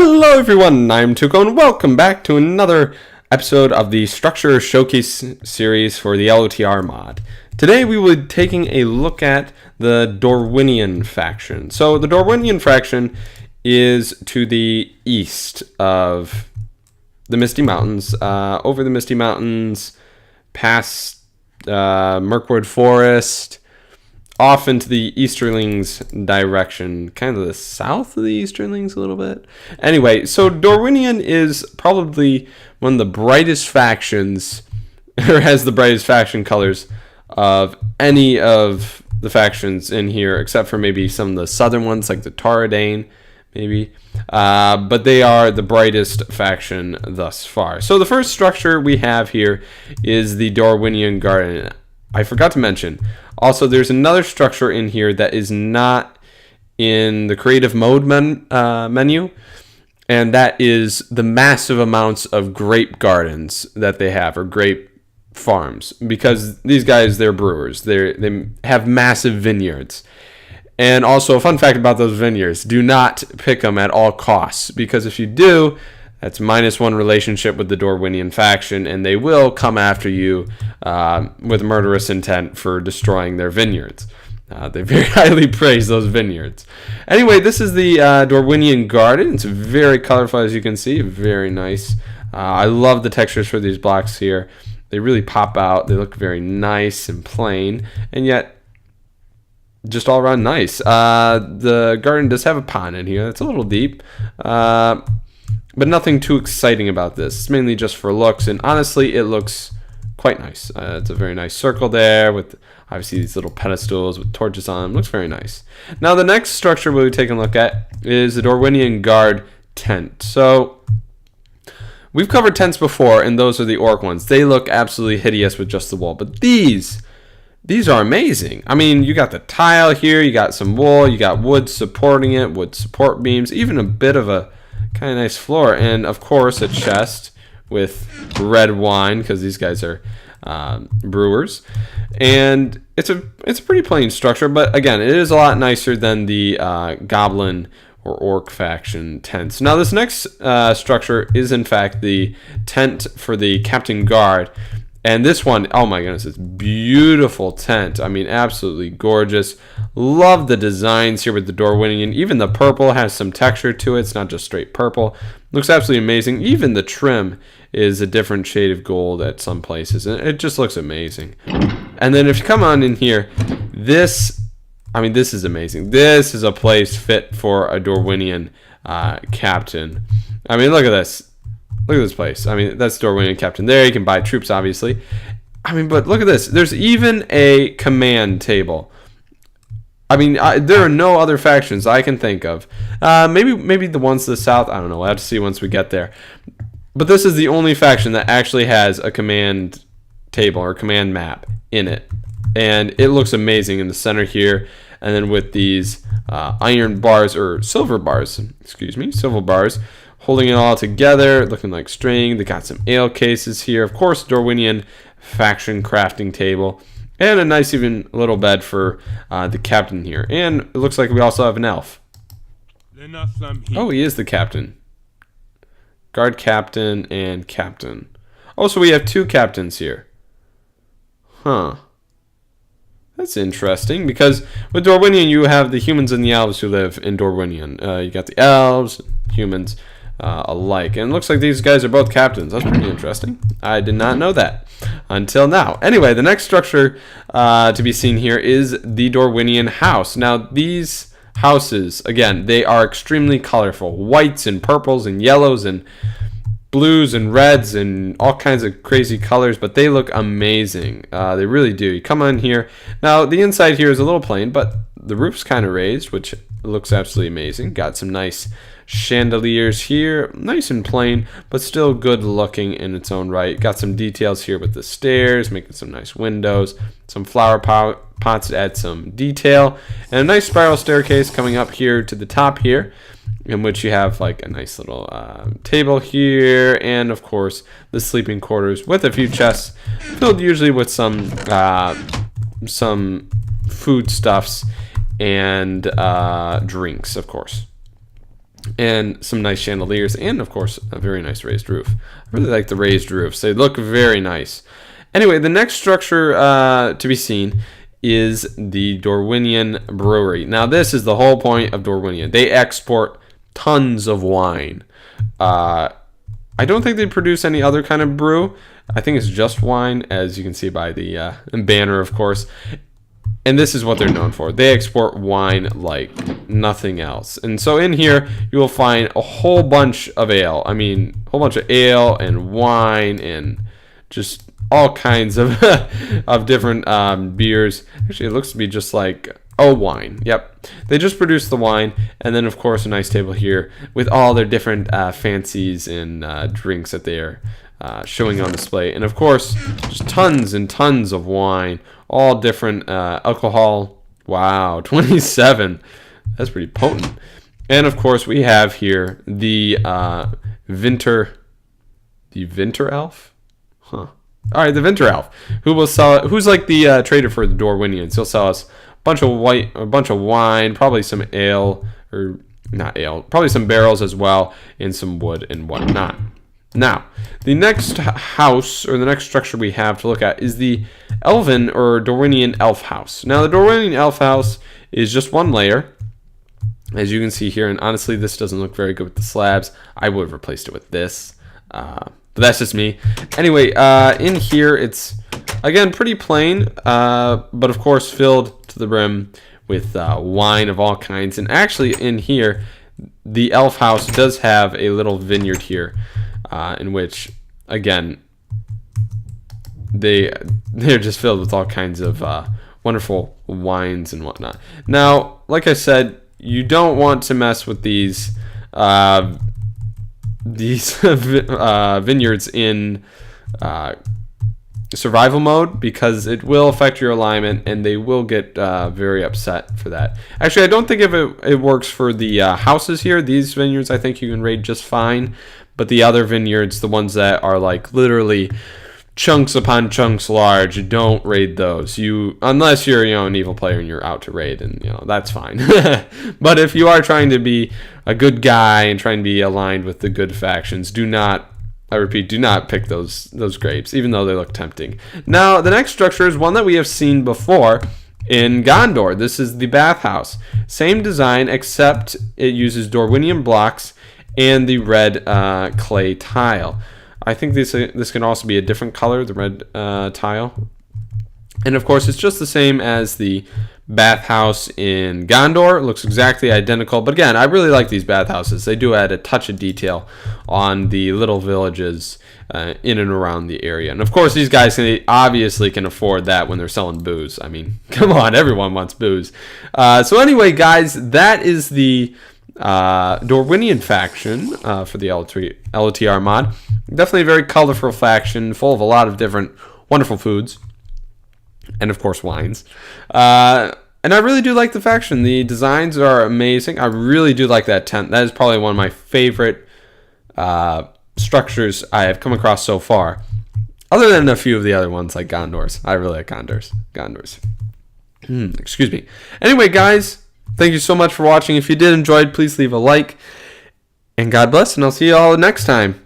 Hello everyone, I'm Tuco and welcome back to another episode of the Structure Showcase series for the LOTR mod. Today we will be taking a look at the Dorwinion faction. So the Dorwinion faction is to the east of the Misty Mountains, over the Misty Mountains, past Mirkwood Forest, off into the Easterlings direction, kind of the south of the Easterlings a little bit. Anyway, so Dorwinion is probably one of the brightest factions, or has the brightest faction colors of any of the factions in here, except for maybe some of the southern ones like the Taradane, maybe. But they are the brightest faction thus far. So the first structure we have here is the Darwinian Garden. I forgot to mention, also there's another structure in here that is not in the creative mode menu, and that is the massive amounts of grape gardens that they have, or grape farms, because these guys, they're brewers. They have massive vineyards. And also a fun fact about those vineyards, do not pick them at all costs, because if you do, that's -1 relationship with the Dorwinion faction, and they will come after you with murderous intent for destroying their vineyards. They very highly praise those vineyards. Anyway, this is the Dorwinian Garden. It's very colorful, as you can see. Very nice. I love the textures for these blocks here. They really pop out. They look very nice and plain, and yet just all around nice. The garden does have a pond in here. It's a little deep. But nothing too exciting about this. It's mainly just for looks, and honestly, it looks quite nice. It's a very nice circle there with obviously these little pedestals with torches on them. Looks very nice. Now, the next structure we'll be taking a look at is the Dorwinian Garde tent. So we've covered tents before, and those are the orc ones. They look absolutely hideous with just the wool, but these are amazing. I mean, you got the tile here, you got some wool, you got wood supporting it, wood support beams, even a bit of a kind of nice floor, and of course a chest with red wine, because these guys are brewers. And it's a pretty plain structure, but again, it is a lot nicer than the goblin or orc faction tents. Now, this next structure is in fact the tent for the Captain Garde. And this one, oh my goodness, it's beautiful tent. I mean, absolutely gorgeous. Love the designs here with the Dorwinion. Even the purple has some texture to it. It's not just straight purple. Looks absolutely amazing. Even the trim is a different shade of gold at some places. And it just looks amazing. And then if you come on in here, this is amazing. This is a place fit for a Dorwinion captain. I mean, look at this. Look at this place. I mean, that's Dorwinion captain there. You can buy troops, obviously. I mean, but look at this. There's even a command table. I mean, there are no other factions I can think of. Maybe the ones to the south. I don't know. We'll have to see once we get there. But this is the only faction that actually has a command table or command map in it. And it looks amazing in the center here. And then with these iron bars, or silver bars, silver bars, holding it all together, looking like string. They got some ale cases here. Of course, Dorwinion faction crafting table. And a nice even little bed for the captain here. And it looks like we also have an elf. Oh, he is the captain. Guard captain and captain. Oh, so we have two captains here. Huh. That's interesting, because with Dorwinion, you have the humans and the elves who live in Dorwinion. You got the elves, humans, alike, and it looks like these guys are both captains. That's pretty interesting. I did not know that until now. Anyway, the next structure to be seen here is the Dorwinian house. Now, these houses, again, they are extremely colorful. Whites and purples and yellows and blues and reds and all kinds of crazy colors, but they look amazing. They really do. You come on here. Now, the inside here is a little plain, but the roof's kind of raised, which looks absolutely amazing. Got some nice chandeliers here, nice and plain, but still good looking in its own right. Got some details here with the stairs, making some nice windows, some flower pots to add some detail, and a nice spiral staircase coming up here to the top here, in which you have like a nice little table here, and of course the sleeping quarters with a few chests filled usually with some foodstuffs and drinks, of course. and some nice chandeliers, and of course a very nice raised roof. I really like the raised roofs. They look very nice. Anyway, the next structure to be seen is the Dorwinion Brewery. Now this is the whole point of Dorwinion. They export tons of wine. I don't think they produce any other kind of brew. I think it's just wine, as you can see by the banner, of course. And this is what they're known for. They export wine like nothing else. And so in here, you will find a whole bunch of ale. I mean, a whole bunch of ale and wine and just all kinds of of different beers. Actually, it looks to be just like, oh, wine. Yep. They just produce the wine. And then, of course, a nice table here with all their different fancies and drinks that they are showing on display. And, of course, just tons and tons of wine. All different alcohol. Wow, 27. That's pretty potent. And of course, we have here the Winter Elf. Huh. All right, the Winter Elf, who's like the trader for the Dorwinians. He'll sell us a bunch of wine, probably some ale, or not ale, probably some barrels as well, and some wood and whatnot. Now, the next house, or the next structure we have to look at, is the Elven or Dorwinian Elf House. Now, the Dorwinian Elf House is just one layer, as you can see here, and honestly, this doesn't look very good with the slabs. I would have replaced it with this, but that's just me. Anyway, in here, it's, again, pretty plain, but of course, filled to the brim with wine of all kinds. And actually, in here, the Elf House does have a little vineyard here, in which, again, they're just filled with all kinds of wonderful wines and whatnot. Now, like I said, you don't want to mess with these vineyards in survival mode, because it will affect your alignment and they will get very upset for that. Actually, I don't think it works for the houses here. These vineyards, I think you can raid just fine. But the other vineyards, the ones that are like literally chunks upon chunks large, don't raid those. Unless you're an evil player and you're out to raid, and that's fine. But if you are trying to be a good guy and trying to be aligned with the good factions, do not pick those grapes, even though they look tempting. Now, the next structure is one that we have seen before in Gondor. This is the bathhouse. Same design, except it uses Dorwinian blocks and the red clay tile. I think this can also be a different color, the red tile. And of course, it's just the same as the bathhouse in Gondor. It looks exactly identical. But again, I really like these bathhouses. They do add a touch of detail on the little villages in and around the area. And of course, these guys obviously can afford that when they're selling booze. I mean, come on, everyone wants booze. So anyway, guys, that is the Dorwinian faction for the LOTR mod. Definitely a very colorful faction, full of a lot of different wonderful foods, and of course wines. And I really do like the faction. The designs are amazing. I really do like that tent. That is probably one of my favorite structures I have come across so far, other than a few of the other ones like Gondor's. I really like Gondor's. Excuse me. Anyway, guys, thank you so much for watching. If you did enjoy, please leave a like. And God bless, and I'll see you all next time.